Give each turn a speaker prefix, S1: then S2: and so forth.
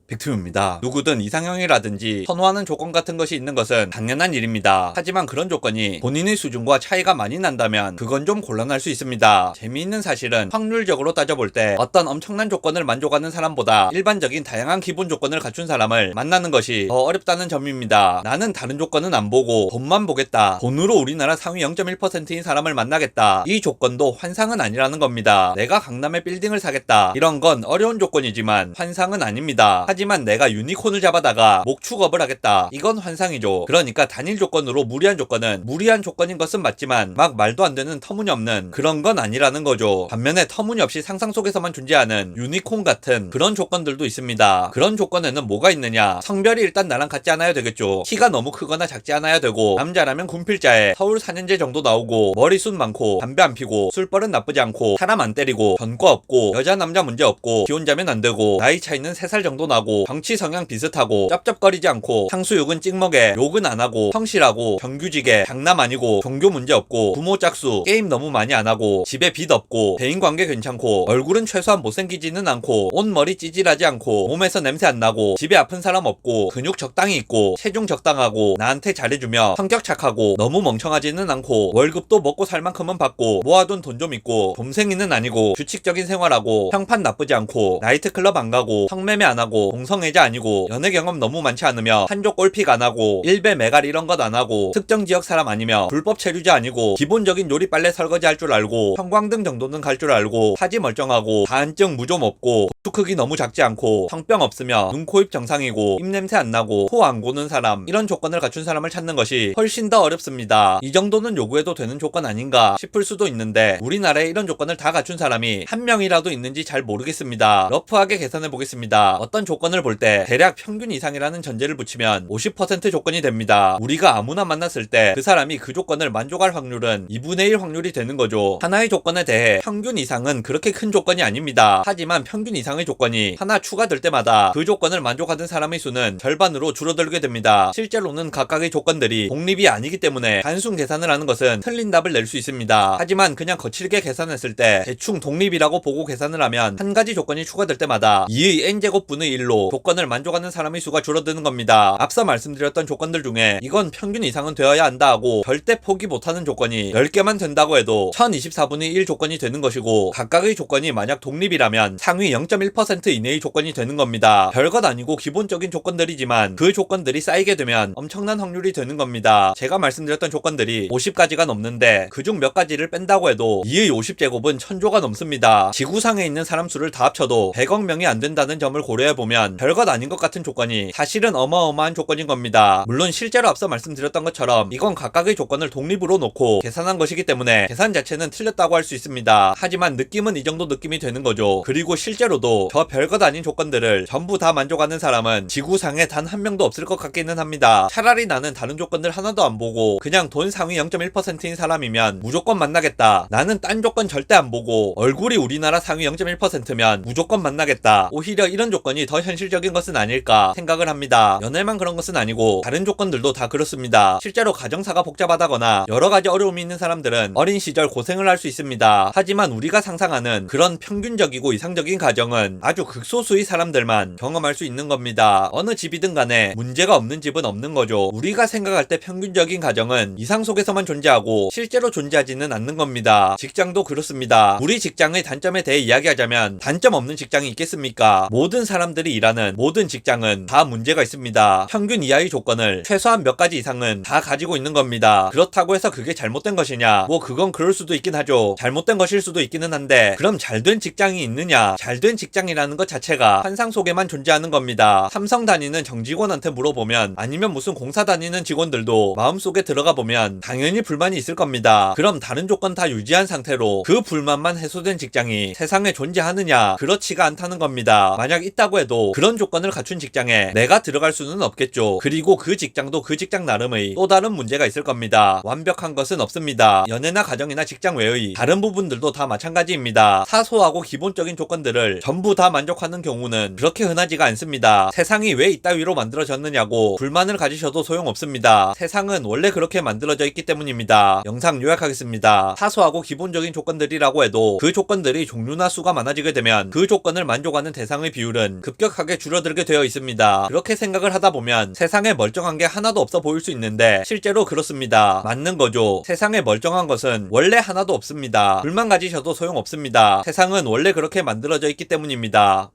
S1: 빅투입니다. 누구든 이상형이라든지 선호하는 조건 같은 것이 있는 것은 당연한 일입니다. 하지만 그런 조건이 본인의 수준과 차이가 많이 난다면 그건 좀 곤란할 수 있습니다. 재미있는 사실은 확률적으로 따져볼 때 어떤 엄청난 조건을 만족하는 사람보다 일반적인 다양한 기본 조건을 갖춘 사람을 만나는 것이 더 어렵다는 점입니다. 나는 다른 조건은 안 보고 돈만 보겠다. 돈으로 우리나라 상위 0.1%인 사람을 만나겠다. 이 조건도 환상은 아니라는 겁니다. 내가 강남에 빌딩을 사겠다. 이런 건 어려운 조건이지만 환상은 아닙니다. 하지만 내가 유니콘을 잡아다가 목축업을 하겠다. 이건 환상이죠. 그러니까 단일 조건으로 무리한 조건은 무리한 조건인 것은 맞지만 막 말도 안 되는 터무니없는 그런 건 아니라는 거죠. 반면에 터무니없이 상상 속에서만 존재하는 유니콘 같은 그런 조건들도 있습니다. 그런 조건에는 뭐가 있느냐? 성별이 일단 나랑 같지 않아야 되겠죠. 키가 너무 크거나 작지 않아야 되고, 남자라면 군필자에 서울 4년제 정도 나오고, 머리숱 많고, 담배 안 피고, 술버릇 나쁘지 않고, 사람 안 때리고, 전과 없고, 여자 남자 문제 없고, 기혼자면 안 되고, 나이 차이는 3살 정도 나고, 정치 성향 비슷하고, 쩝쩝거리지 않고, 탕수육은 찍먹에, 욕은 안 하고, 성실하고, 정규직에, 장남 아니고, 종교 문제 없고, 부모 짝수, 게임 너무 많이 안 하고, 집에 빚 없고, 대인관계 괜찮고, 얼굴은 최소한 못생기지는 않고, 옷머리 찌질하지 않고, 몸에서 냄새 안 나고, 집에 아픈 사람 없고, 근육 적당히 있고, 체중 적당하고, 나한테 잘해주며, 성격 착하고, 너무 멍청하지는 않고, 월급도 먹고 살 만큼은 받고, 모아둔 돈 좀 있고, 곰생이는 아니고, 규칙적인 생활하고, 평판 나쁘지 않고, 나이트클럽 안 가고, 성매매 안 하고, 동성애자 아니고, 연애 경험 너무 많지 않으며, 한쪽 골픽 안 하고, 일배 메갈 이런 것 안 하고, 특정 지역 사람 아니며, 불법 체류자 아니고, 기본적인 요리 빨래 설거지 할 줄 알고, 형광등 정도는 갈 줄 알고, 하지 멀쩡하고, 다한증 무좀 없고, 수 크기 너무 작지 않고, 성병 없으며, 눈, 코, 입 정상이고, 입냄새 안 나고, 코 안 고는 사람, 이런 조건을 갖춘 사람을 찾는 것이 훨씬 더 어렵습니다. 이 정도는 요구해도 되는 조건 아닌가 싶을 수도 있는데, 우리나라에 이런 조건을 다 갖춘 사람이 한 명이라도 있는지 잘 모르겠습니다. 러프하게 계산해 보겠습니다. 어떤 조건을 볼 때 대략 평균 이상이라는 전제를 붙이면 50% 조건이 됩니다. 우리가 아무나 만났을 때 그 사람이 그 조건을 만족할 확률은 2분의 1 확률이 되는 거죠. 하나의 조건에 대해 평균 이상은 그렇게 큰 조건이 아닙니다. 하지만 평균 이상의 조건이 하나 추가될 때마다 그 조건을 만족하는 사람의 수는 절반으로 줄어들게 됩니다. 실제로는 각각의 조건들이 독립이 아니기 때문에 단순 계산을 하는 것은 틀린 답을 낼 수 있습니다. 하지만 그냥 거칠게 계산했을 때 대충 독립이라고 보고 계산을 하면 한 가지 조건이 추가될 때마다 2의 n제곱분의 1로 조건을 만족하는 사람의 수가 줄어드는 겁니다. 앞서 말씀드렸던 조건들 중에 이건 평균 이상은 되어야 한다 하고 절대 포기 못하는 조건이 10개만 된다고 해도 1024분의 1 조건이 되는 것이고, 각각의 조건이 만약 독립이라면 상위 0.1% 이내의 조건이 되는 겁니다. 별것 아니고 기본적인 조건들이지만 그 조건들이 쌓이게 되면 엄청난 확률이 되는 겁니다. 제가 말씀드렸던 조건들이 50가지가 넘는데 그중 몇 가지를 뺀다고 해도 2의 50제곱은 1000조가 넘습니다. 지구상에 있는 사람 수를 다 합쳐도 100억 명이 안 된다는 점을 고려해보면 별것 아닌 것 같은 조건이 사실은 어마어마한 조건인 겁니다. 물론 실제로 앞서 말씀드렸던 것처럼 이건 각각의 조건을 독립으로 놓고 계산한 것이기 때문에 계산 자체는 틀렸다고 할 수 있습니다. 하지만 느낌은 이 정도 느낌이 되는 거죠. 그리고 실제로도 저 별것 아닌 조건들을 전부 다 만족하는 사람은 지구상에 단 한 명도 없을 것 같기는 합니다. 차라리 나는 다른 조건들 하나도 안 보고 그냥 돈 상위 0.1%인 사람이면 무조건 만나겠다. 나는 딴 조건 절대 안 보고 얼굴이 우리나라 상위 0.1%면 무조건 만나겠다. 오히려 이런 조건이 더 현실적인 것은 아닐까 생각을 합니다. 연애만 그런 것은 아니고 다른 조건들도 다 그렇습니다. 실제로 가정사가 복잡하다거나 여러 가지 어려움이 있는 사람들은 어린 시절 고생을 할 수 있습니다. 하지만 우리가 상상하는 그런 평균적이고 이상적인 가정은 아주 극소수의 사람들만 경험할 수 있는 겁니다. 어느 집이든 간에 문제가 없는 집은 없는 거죠. 우리가 생각할 때 평균적인 가정은 이상 속에서만 존재하고 실제로 존재하지는 않는 겁니다. 직장도 그렇습니다. 우리 직장의 단점에 대해 이야기하자면 단점 없는 직장이 있겠습니까? 모든 사람들이 일하는 모든 직장은 다 문제가 있습니다. 평균 이하의 조건을 최소한 몇 가지 이상은 다 가지고 있는 겁니다. 그렇다고 해서 그게 잘못된 것이냐? 뭐 그건 그럴 수도 있긴 하죠. 잘못된 것일 수도 있기는 한데, 그럼 잘된 직장이 있느냐? 잘된 직장이라는 것 자체가 환상 속에만 존재하는 겁니다. 삼성 다니는 정직원한테 물어보면, 아니면 무슨 공사 다니는 직원들도 마음속에 들어가 보면 당연히 불만이 있을 겁니다. 그럼 다른 조건 다 유지한 상태로 그 불만만 해소된 직장이 세상에 존재하느냐? 그렇지가 않다는 겁니다. 만약 있다고 해도 그런 조건을 갖춘 직장에 내가 들어갈 수는 없겠죠. 그리고 그 직장도 그 직장 나름의 또 다른 문제가 있을 겁니다. 완벽한 것은 없습니다. 연애나 가정이나 직장 외의 다른 부분들도 다 마찬가지입니다. 사소하고 기본적인 조건들을 전부 다 만족하는 경우는 그렇게 흔하지가 않습니다. 세상이 왜 이따위로 만들어졌느냐고 불만을 가지셔도 소용없습니다. 세상은 원래 그렇게 만들어져 있기 때문입니다. 영상 요약하겠습니다. 사소하고 기본적인 조건들이라고 해도 그 조건들이 종류나 수가 많아지게 되면 그 조건을 만족하는 대상의 비율은 급격하게 급격하게 줄어들게 되어 있습니다. 그렇게 생각을 하다 보면 세상에 멀쩡한 게 하나도 없어 보일 수 있는데 실제로 그렇습니다. 맞는 거죠. 세상에 멀쩡한 것은 원래 하나도 없습니다. 불만 가지셔도 소용없습니다. 세상은 원래 그렇게 만들어져 있기 때문입니다.